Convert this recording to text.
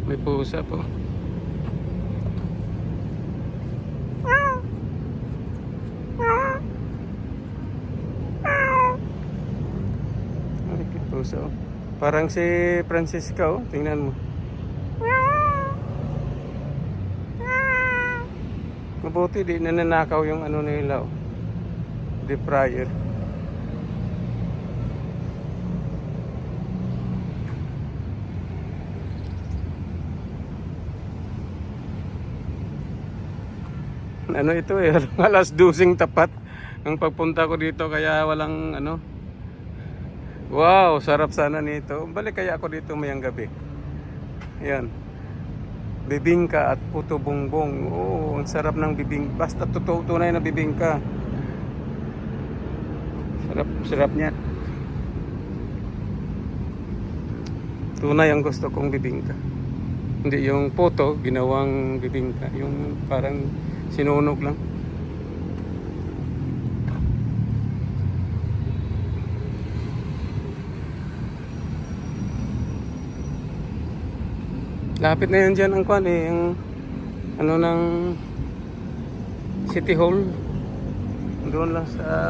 May pusa po. Ay, may pusa oh. Parang si Francisca oh. Tingnan mo. Mabuti di nananakaw yung ano nila oh. Deep fryer. Ano ito eh, alas 12 tapat ang pagpunta ko dito kaya walang ano. Wow, sarap sana nito. Balik kaya ako dito mayang gabi. Ayan. Bibingka at puto bongbong. Oh, ang sarap ng bibing. Basta totoo tunay na bibingka. Sarap niya. Tunay ang gusto kong bibingka. Hindi yung puto ginawang bibingka, yung parang sinunog lang. Lapit na yun dyan ang kwan eh, yung ano ng City Hall. Doon lang sa